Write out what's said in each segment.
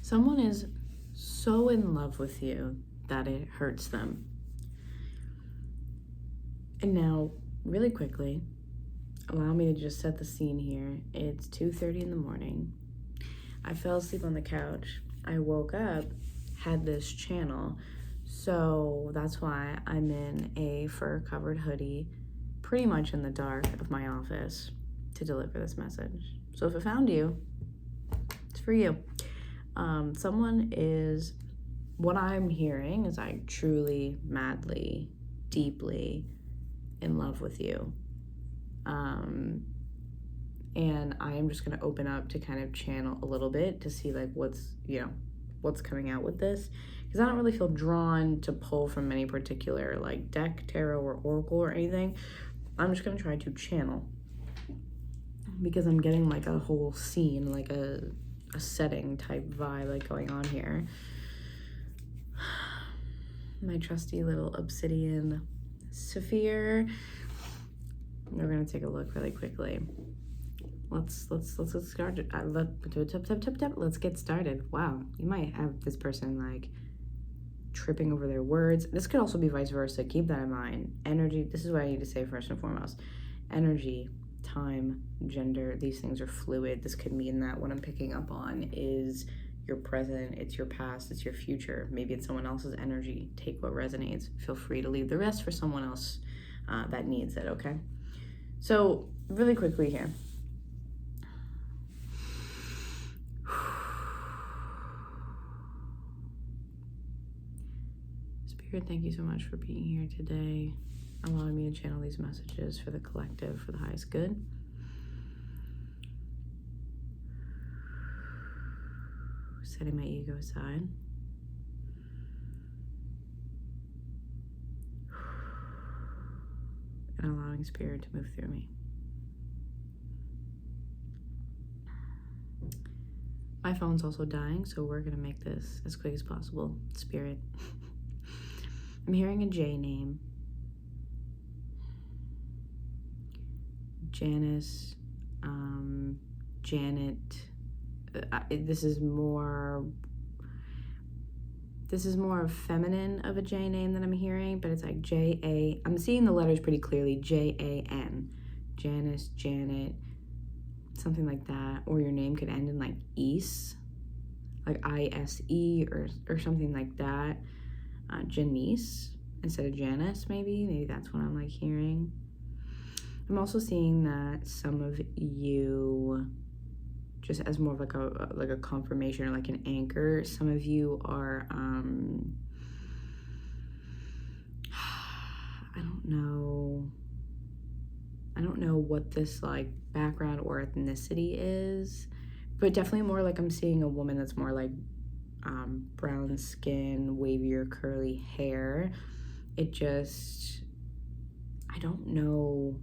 Someone is so in love with you that it hurts them. And now, really quickly, allow me to just set the scene here. It's 2:30 in the morning. I fell asleep on the couch. I woke up, had this channel, so that's why I'm in a fur-covered hoodie, pretty much in the dark of my office to deliver this message. So if it found you, it's for you. Someone is, what I'm hearing is like truly, madly, deeply in love with you. And I am just going to open up to kind of channel a little bit to see like what's coming out with this, because I don't really feel drawn to pull from any particular like deck, tarot, or oracle or anything. I'm just going to try to channel because I'm getting like a whole scene, like a setting type vibe like going on here. My trusty little obsidian sphere. We're gonna take a look really quickly. Let's get started. Let's get started. Wow, you might have this person like tripping over their words. This could also be vice versa. Keep that in mind. Energy. This is what I need to say first and foremost. Energy, time, gender. These things are fluid. This could mean that what I'm picking up on is your present, it's your past, it's your future. Maybe it's someone else's energy. Take what resonates. Feel free to leave the rest for someone else that needs it, okay? So, really quickly here. Spirit, thank you so much for being here today, allowing me to channel these messages for the collective, for the highest good. Setting my ego aside. And allowing Spirit to move through me. My phone's also dying, so we're gonna make this as quick as possible. Spirit. I'm hearing a J name. Janice, Janet. This is more feminine of a J name that I'm hearing, but it's like J-A. I'm seeing the letters pretty clearly. J-A-N. Janice, Janet, something like that. Or your name could end in like Ise, like I-S-E or something like that. Janice instead of Janice, maybe. Maybe that's what I'm like hearing. I'm also seeing that some of you, just as more of like a confirmation or like an anchor, some of you are I don't know what this like background or ethnicity is, but definitely more like I'm seeing a woman that's more like brown skin, wavier curly hair. It just, I don't know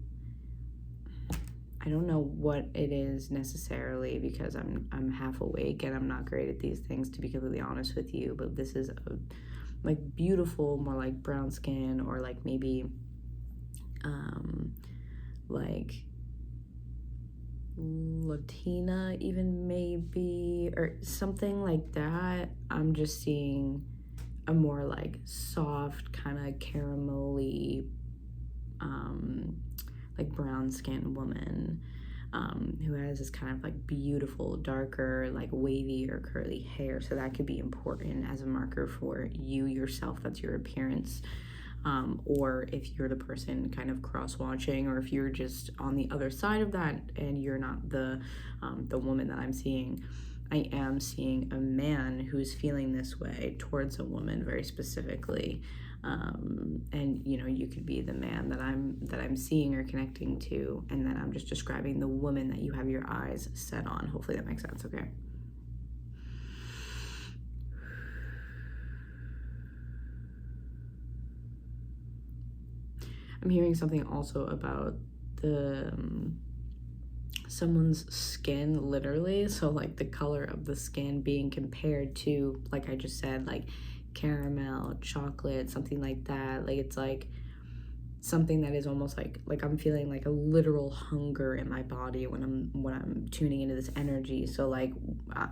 what it is necessarily, because I'm half awake and I'm not great at these things, to be completely honest with you. But this is a, like beautiful, more like brown skin, or like maybe like Latina even, maybe, or something like that. I'm just seeing a more like soft, kind of caramelly, like brown skinned woman who has this kind of like beautiful, darker, like wavy or curly hair. So that could be important as a marker for you yourself. That's your appearance. Or if you're the person kind of cross-watching, or if you're just on the other side of that and you're not the woman that I'm seeing, I am seeing a man who's feeling this way towards a woman very specifically. And you know, you could be the man that I'm seeing or connecting to, and then I'm just describing the woman that you have your eyes set on. Hopefully that makes sense, okay? I'm hearing something also about the someone's skin, literally. So like the color of the skin being compared to, like I just said, like caramel, chocolate, something like that. Like it's like something that is almost like I'm feeling like a literal hunger in my body when I'm tuning into this energy. So like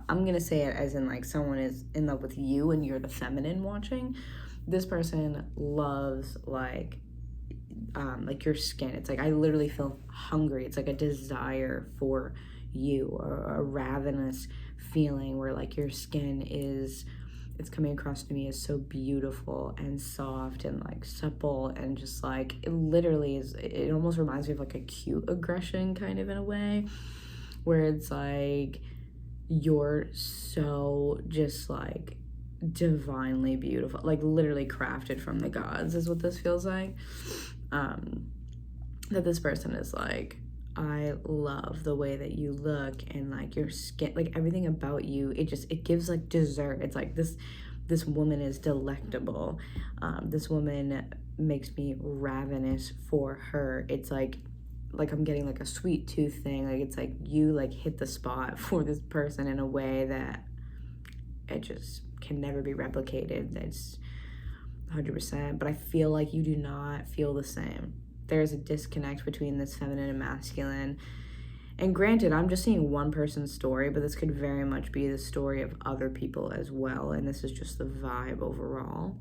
I'm gonna say it as in like someone is in love with you and you're the feminine watching. This person loves like your skin. It's like I literally feel hungry. It's like a desire for you, or a ravenous feeling where like your skin is, it's coming across to me as so beautiful and soft and like supple, and just like it literally is, it almost reminds me of like a cute aggression kind of in a way, where it's like you're so just like divinely beautiful, like literally crafted from the gods is what this feels like. That this person is like, I love the way that you look, and like your skin, like everything about you, it gives like dessert. It's like this woman is delectable. This woman makes me ravenous for her. It's like I'm getting like a sweet tooth thing. Like it's like you like hit the spot for this person in a way that it just can never be replicated. That's 100%. But I feel like you do not feel the same. There's a disconnect between this feminine and masculine. And granted, I'm just seeing one person's story, but this could very much be the story of other people as well. And this is just the vibe overall.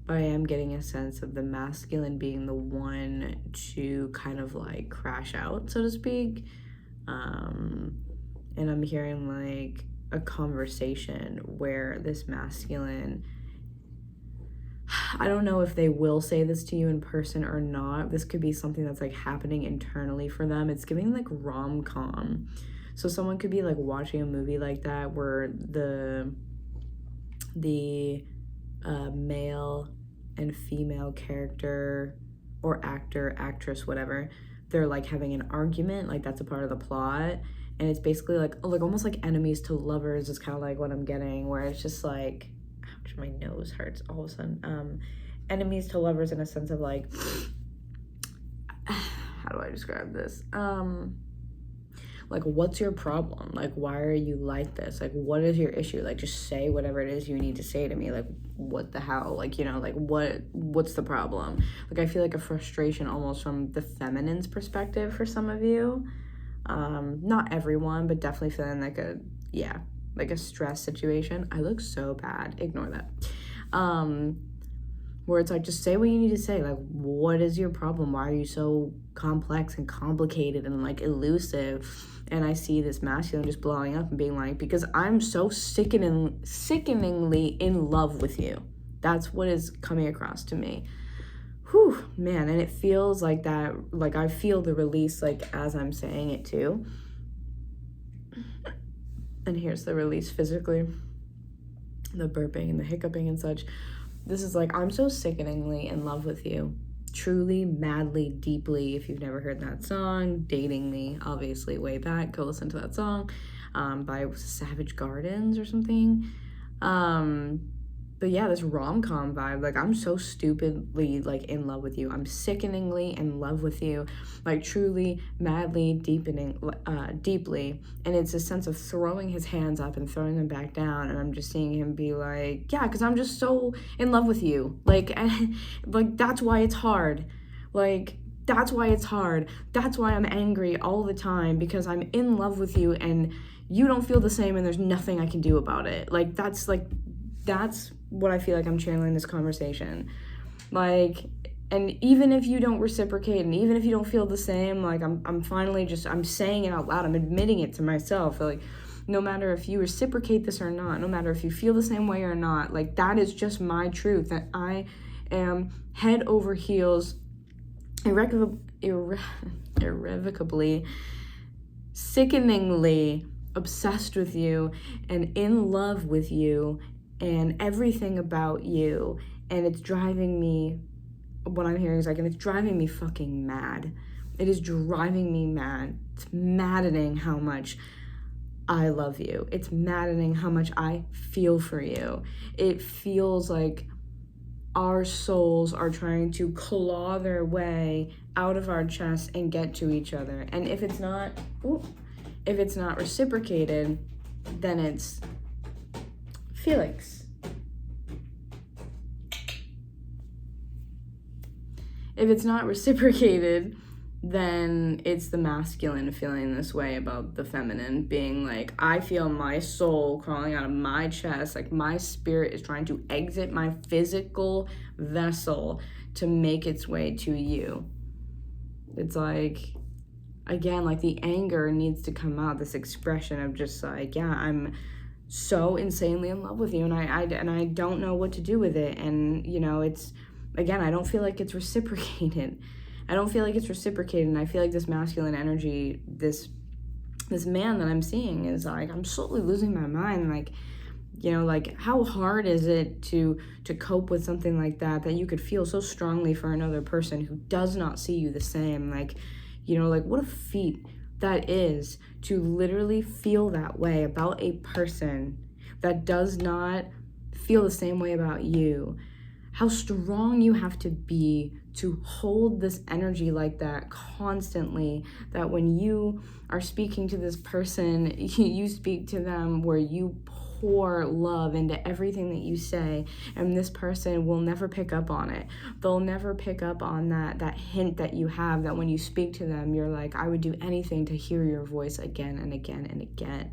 But I am getting a sense of the masculine being the one to kind of like crash out, so to speak. And I'm hearing like a conversation where this masculine, I don't know if they will say this to you in person or not. This could be something that's like happening internally for them. It's giving like rom-com. So someone could be like watching a movie like that where the male and female character or actor, actress, whatever, they're like having an argument, like that's a part of the plot. And it's basically like almost like enemies to lovers is kind of like what I'm getting, where it's just like, ouch, my nose hurts all of a sudden. Enemies to lovers in a sense of like, how do I describe this? Like, what's your problem? Like, why are you like this? Like, what is your issue? Like, just say whatever it is you need to say to me. Like, what the hell? Like, you know, like, what's the problem? Like, I feel like a frustration almost from the feminine's perspective for some of you. Not everyone, but definitely feeling like a stress situation. I look so bad. Ignore that. Where it's like, just say what you need to say. Like, what is your problem? Why are you so complex and complicated and like elusive? And I see this masculine just blowing up and being like, because I'm so sickeningly in love with you. That's what is coming across to me. Whew, man. And it feels like that, like I feel the release like as I'm saying it too. And here's the release physically, the burping and the hiccuping and such. This is like, I'm so sickeningly in love with you. Truly, madly, deeply. If you've never heard that song, Dating Me, obviously way back, go listen to that song by Savage Gardens or something. But yeah, this rom-com vibe, like I'm so stupidly like in love with you. I'm sickeningly in love with you, like truly, madly, deeply. And it's a sense of throwing his hands up and throwing them back down. And I'm just seeing him be like, yeah, because I'm just so in love with you. Like, like that's why it's hard. Like, that's why it's hard. That's why I'm angry all the time, because I'm in love with you and you don't feel the same and there's nothing I can do about it. Like, that's what I feel like I'm channeling this conversation. Like, and even if you don't reciprocate and even if you don't feel the same, like I'm finally just, I'm saying it out loud. I'm admitting it to myself. Like, no matter if you reciprocate this or not, no matter if you feel the same way or not, like that is just my truth, that I am head over heels, irrevocably, sickeningly obsessed with you and in love with you and everything about you. And it's driving me, what I'm hearing is like, and it's driving me fucking mad. It is driving me mad. It's maddening how much I love you. It's maddening how much I feel for you. It feels like our souls are trying to claw their way out of our chest and get to each other. And if it's not reciprocated, then it's Felix. if it's not reciprocated, then it's the masculine feeling this way about the feminine, being like, I feel my soul crawling out of my chest, like my spirit is trying to exit my physical vessel to make its way to you. It's like, again, like the anger needs to come out, this expression of just like, yeah, I'm so insanely in love with you, and I don't know what to do with it. And you know, it's, again, I don't feel like it's reciprocated. I don't feel like it's reciprocated, and I feel like this masculine energy, this man that I'm seeing is like, I'm slowly losing my mind. Like, you know, like how hard is it to cope with something like that you could feel so strongly for another person who does not see you the same? Like, you know, like what a feat that is to literally feel that way about a person that does not feel the same way about you. How strong you have to be to hold this energy like that constantly, that when you are speaking to this person, you speak to them where you pour love into everything that you say, and this person will never pick up on it. They'll never pick up on that hint that you have, that when you speak to them, you're like, I would do anything to hear your voice again and again and again.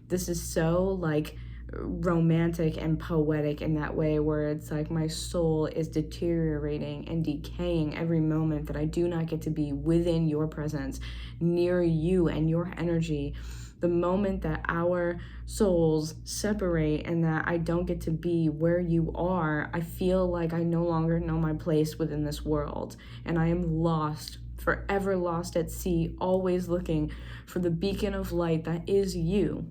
This is so like romantic and poetic in that way, where it's like my soul is deteriorating and decaying every moment that I do not get to be within your presence, near you and your energy. The moment that our souls separate and that I don't get to be where you are, I feel like I no longer know my place within this world, and I am lost, forever lost at sea, always looking for the beacon of light that is you.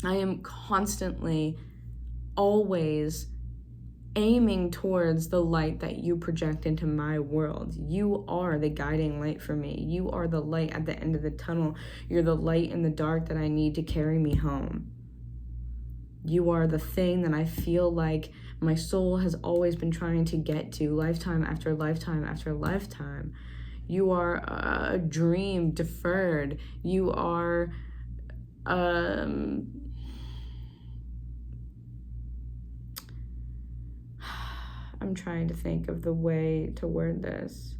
I am constantly, always aiming towards the light that you project into my world. You are the guiding light for me. You are the light at the end of the tunnel. You're the light in the dark that I need to carry me home. You are the thing that I feel like my soul has always been trying to get to, lifetime after lifetime after lifetime. You are a dream deferred. You are I'm trying to think of the way to word this.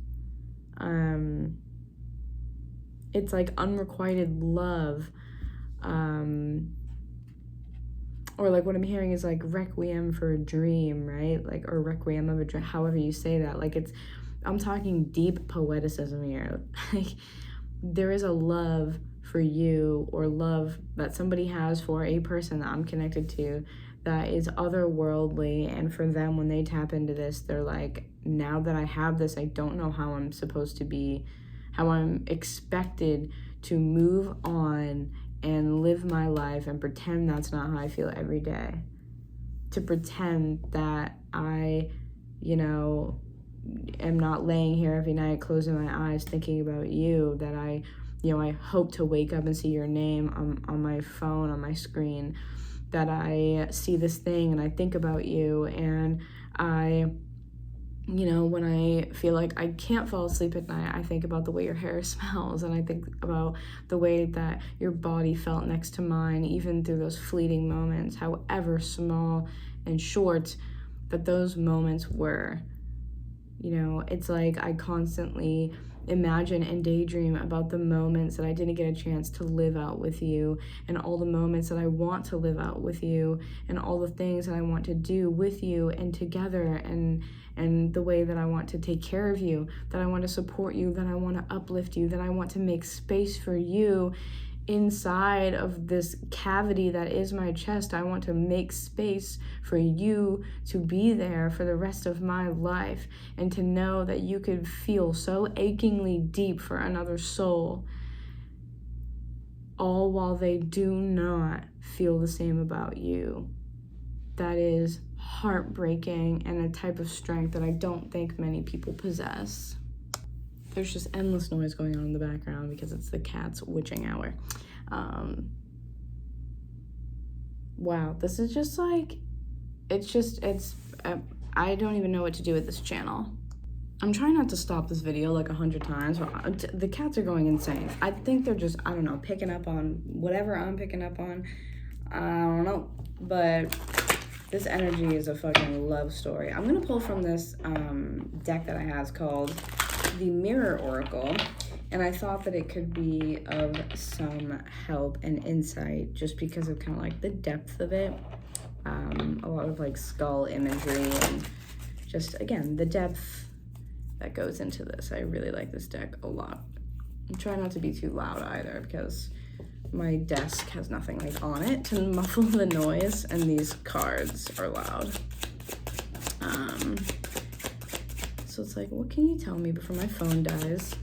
It's like unrequited love. Or like what I'm hearing is like requiem for a dream, right? Like, or requiem of a dream, however you say that. Like I'm talking deep poeticism here. Like there is a love for you, or love that somebody has for a person that I'm connected to, that is otherworldly. And for them, when they tap into this, they're like, now that I have this, I don't know how I'm supposed to be, how I'm expected to move on and live my life and pretend that's not how I feel every day. To pretend that I, you know, am not laying here every night closing my eyes thinking about you, that I, you know, I hope to wake up and see your name on my phone, on my screen, that I see this thing and I think about you, and I, you know, when I feel like I can't fall asleep at night, I think about the way your hair smells, and I think about the way that your body felt next to mine, even through those fleeting moments, however small and short that those moments were. You know, it's like I constantly imagine and daydream about the moments that I didn't get a chance to live out with you, and all the moments that I want to live out with you, and all the things that I want to do with you and together, and the way that I want to take care of you, that I want to support you, that I want to uplift you, that I want to make space for you inside of this cavity that is my chest. I want to make space for you to be there for the rest of my life, and to know that you could feel so achingly deep for another soul, all while they do not feel the same about you. That is heartbreaking, and a type of strength that I don't think many people possess. There's just endless noise going on in the background because it's the cat's witching hour. Wow, this is just like, I don't even know what to do with this channel. I'm trying not to stop this video like 100 times. The cats are going insane. I think they're just, I don't know, picking up on whatever I'm picking up on. I don't know, but This energy is a fucking love story. I'm going to pull from this deck that I have called the Mirror Oracle. And I thought that it could be of some help and insight just because of kind of like the depth of it. A lot of like skull imagery and just, again, the depth that goes into this. I really like this deck a lot. I'm trying not to be too loud either because my desk has nothing like on it to muffle the noise, and these cards are loud. So it's like, what can you tell me before my phone dies?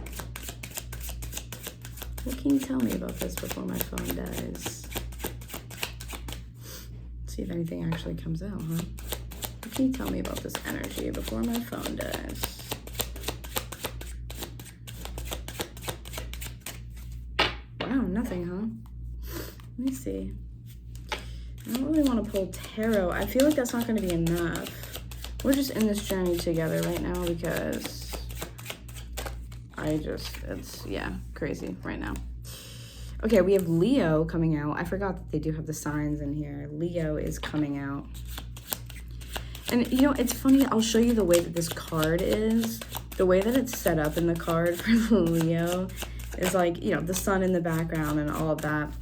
What can you tell me about this before my phone dies? Let's see if anything actually comes out, huh? What can you tell me about this energy before my phone dies? Wow, nothing, huh? Let me see. I don't really want to pull tarot. I feel like that's not going to be enough. We're just in this journey together right now because it's, yeah, crazy right now. Okay, we have Leo coming out. I forgot that they do have the signs in here. Leo is coming out. And, you know, it's funny. I'll show you the way that this card is. The way that it's set up in the card for Leo is like, you know, the sun in the background and all of that.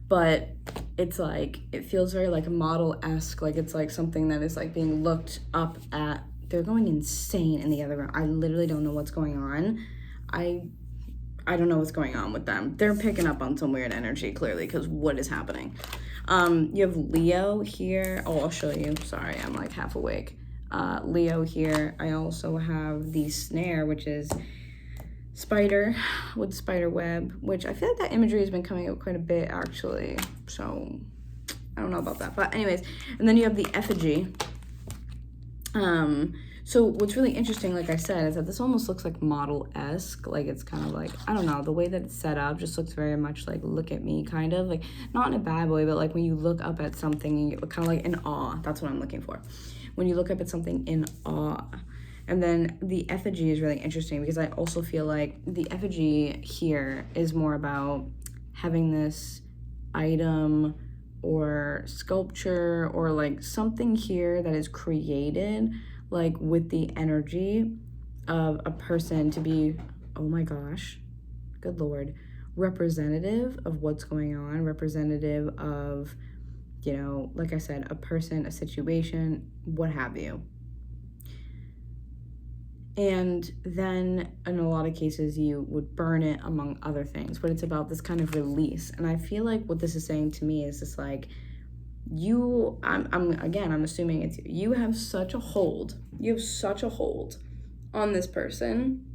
But it's like, it feels very like model-esque. Like it's like something that is like being looked up at. They're going insane in the other room. I literally don't know what's going on. I don't know what's going on with them. They're picking up on some weird energy, clearly, because what is happening? You have Leo here. Oh, I'll show you. Sorry, I'm like half awake. Leo here. I also have the snare, which is spider with spider web, which I feel like that imagery has been coming out quite a bit, actually. So, I don't know about that. But anyways, and then you have the effigy. So what's really interesting, like I said, is that this almost looks like model-esque. Like it's kind of like, I don't know, the way that it's set up just looks very much like look at me, kind of. Like, not in a bad way, but like when you look up at something, you're kind of like in awe. That's what I'm looking for. When you look up at something in awe. And then the effigy is really interesting because I also feel like the effigy here is more about having this item or sculpture or like something here that is created like with the energy of a person to be, oh my gosh, good Lord, representative of what's going on, representative of, you know, like I said, a person, a situation, what have you. And then in a lot of cases you would burn it, among other things, but it's about this kind of release. And I feel like what this is saying to me is just like, I'm assuming it's you have such a hold on this person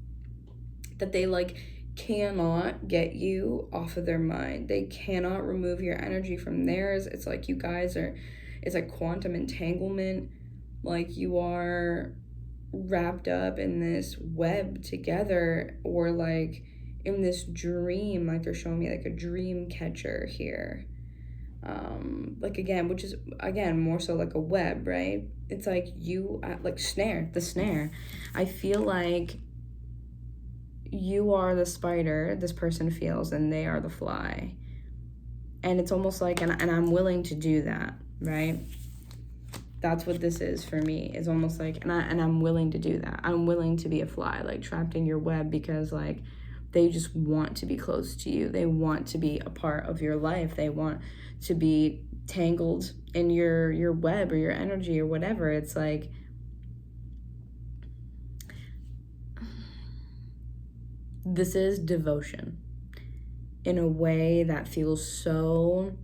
that they like cannot get you off of their mind. They cannot remove your energy from theirs. It's like you guys are, it's like quantum entanglement. Like you are wrapped up in this web together, or like in this dream, like they're showing me like a dream catcher here. Like again, which is again more so like a web, right? It's like you like the snare. I feel like you are the spider this person feels, and they are the fly. And it's almost like, and I'm willing to do that, right? That's what this is for me. It's almost like, and I'm willing to do that. I'm willing to be a fly, like trapped in your web, because like they just want to be close to you. They want to be a part of your life. They want to be tangled in your web or your energy or whatever. It's like, this is devotion in a way that feels so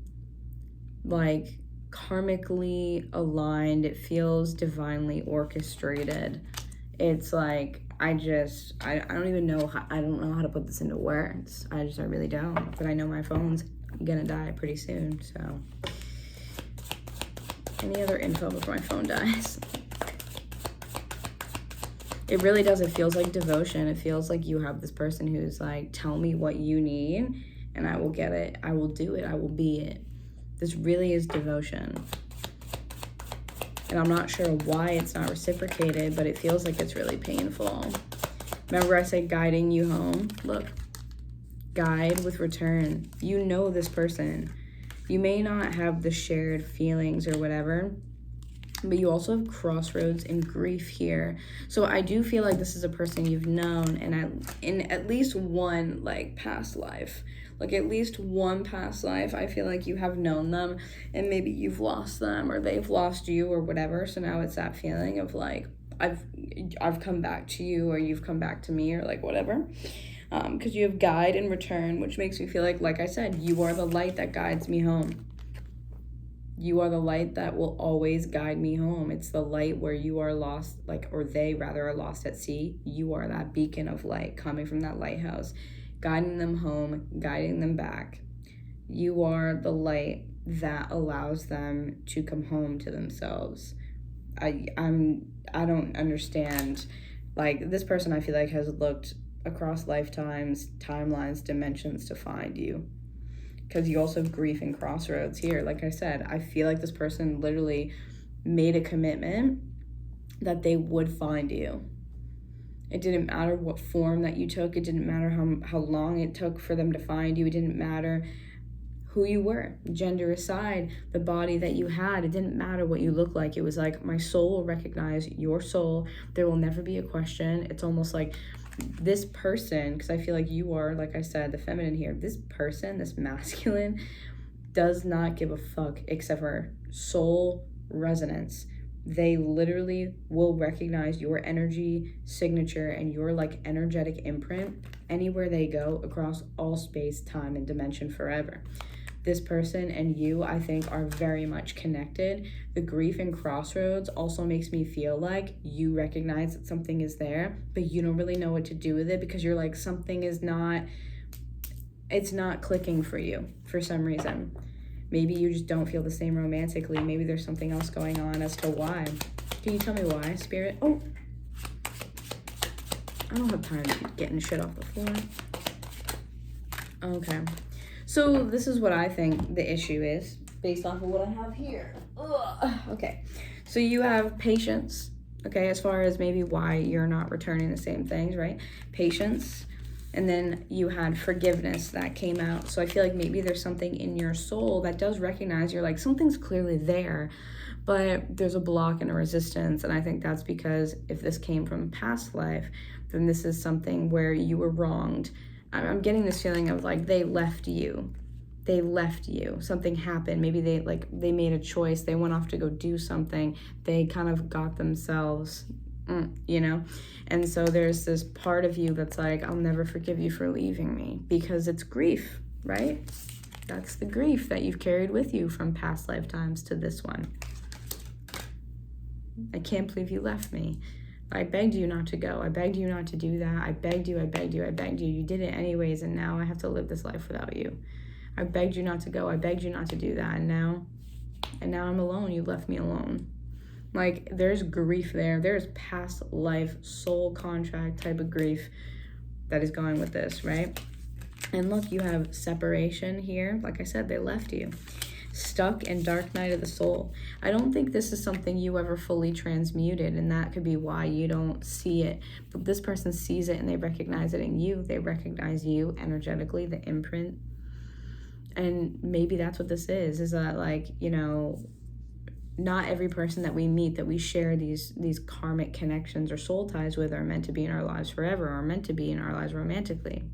like karmically aligned. It feels divinely orchestrated. It's like, I don't even know how, I don't know how to put this into words. I really don't. But I know my phone's gonna die pretty soon, so. Any other info before my phone dies? It really does. It feels like devotion. It feels like you have this person who's like, tell me what you need and I will get it. I will do it. I will be it. This really is devotion. And I'm not sure why it's not reciprocated, but it feels like it's really painful. Remember I said guiding you home? Look, guide with return. You know this person. You may not have the shared feelings or whatever, but you also have crossroads and grief here. So I do feel like this is a person you've known in at least one like past life. Like at least one past life, I feel like you have known them, and maybe you've lost them or they've lost you or whatever. So now it's that feeling of like, I've come back to you, or you've come back to me, or like whatever. Because you have guide and return, which makes me feel like I said, you are the light that guides me home. You are the light that will always guide me home. It's the light where you are lost, like, or they rather are lost at sea. You are that beacon of light coming from that lighthouse, guiding them home, guiding them back. You are the light that allows them to come home to themselves. I don't understand. Like, this person I feel like has looked across lifetimes, timelines, dimensions to find you. Because you also have grief and crossroads here. Like I said, I feel like this person literally made a commitment that they would find you. It didn't matter what form that you took. It didn't matter how long it took for them to find you. It didn't matter who you were, gender aside, the body that you had. It didn't matter what you looked like. It was like, my soul will recognize your soul. There will never be a question. It's almost like this person, because I feel like you are, like I said, the feminine here, this person, this masculine, does not give a fuck except for soul resonance. They literally will recognize your energy signature and your like energetic imprint anywhere they go across all space, time, and dimension forever. This person and you, I think, are very much connected. The grief and crossroads also makes me feel like you recognize that something is there, but you don't really know what to do with it because you're like, something is not, it's not clicking for you for some reason. Maybe you just don't feel the same romantically. Maybe there's something else going on as to why. Can you tell me why, Spirit? Oh, I don't have time getting shit off the floor. Okay. So this is what I think the issue is based off of what I have here. Ugh. Okay. So you have patience, okay, as far as maybe why you're not returning the same things, right? Patience. And then you had forgiveness that came out. So I feel like maybe there's something in your soul that does recognize you're like, something's clearly there, but there's a block and a resistance. And I think that's because if this came from a past life, then this is something where you were wronged. I'm getting this feeling of like they left you. They left you. Something happened. Maybe they made a choice. They went off to go do something. They kind of got themselves, you know? And so there's this part of you that's like, I'll never forgive you for leaving me, because it's grief, right? That's the grief that you've carried with you from past lifetimes to this one. I can't believe you left me. I begged you not to go. I begged you not to do that. I begged you, I begged you, I begged you. You did it anyways, and now I have to live this life without you. I begged you not to go. I begged you not to do that, and now I'm alone. You left me alone. Like, there's grief there. There's past life soul contract type of grief that is going with this, right? And look, you have separation here. Like I said, they left you. Stuck in dark night of the soul. I don't think this is something you ever fully transmuted, and that could be why you don't see it. But this person sees it and they recognize it in you. They recognize you energetically, the imprint. And maybe that's what this is that, like, you know, not every person that we meet, that we share these karmic connections or soul ties with, are meant to be in our lives forever, or meant to be in our lives romantically.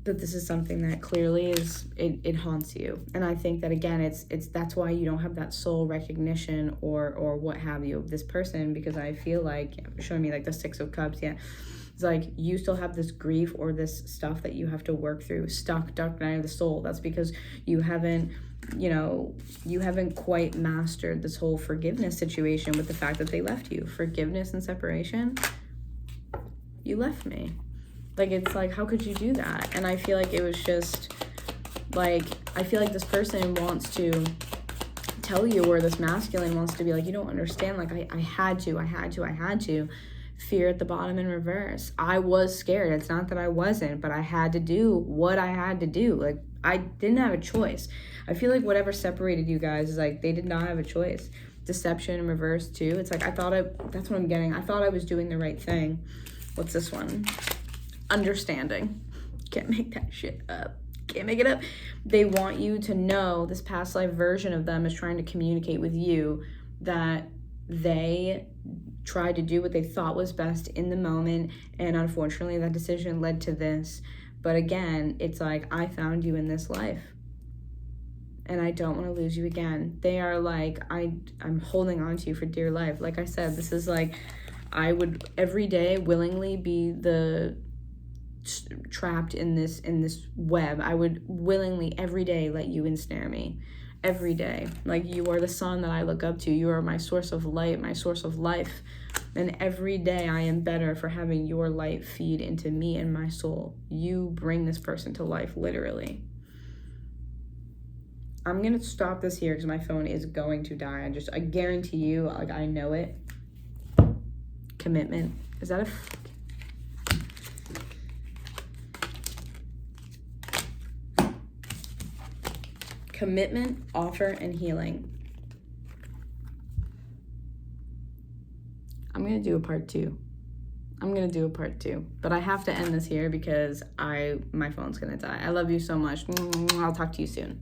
But this is something that clearly is, it haunts you. And I think that, again, it's that's why you don't have that soul recognition or what have you of this person, because I feel like, showing me like the Six of Cups, yeah, it's like you still have this grief or this stuff that you have to work through. Stuck, dark night of the soul. That's because you haven't quite mastered this whole forgiveness situation with the fact that they left you. Forgiveness and separation. You left me. Like, it's like, how could you do that? And I feel like it was just like, I feel like this person wants to tell you, or this masculine wants to be like, you don't understand. Like, I had to. Fear at the bottom in reverse. I was scared. It's not that I wasn't, but I had to do what I had to do. Like, I didn't have a choice. I feel like whatever separated you guys is like, they did not have a choice. Deception in reverse too. It's like, that's what I'm getting. I thought I was doing the right thing. What's this one? Understanding. Can't make that shit up. can't make it up. They want you to know, this past life version of them is trying to communicate with you that they tried to do what they thought was best in the moment, and unfortunately that decision led to this. But again, it's like, I found you in this life and I don't want to lose you again. They are like, I'm holding on to you for dear life. Like I said, this is like, I would every day willingly be trapped in this web. I would willingly every day let you ensnare me. Every day. Like, you are the sun that I look up to. You are my source of light, my source of life. And every day I am better for having your light feed into me and my soul. You bring this person to life, literally. I'm going to stop this here because my phone is going to die. I guarantee you, like, I know it. Commitment. Is that a... Commitment, offer, and healing. I'm going to do a part 2. But I have to end this here because my phone's going to die. I love you so much. I'll talk to you soon.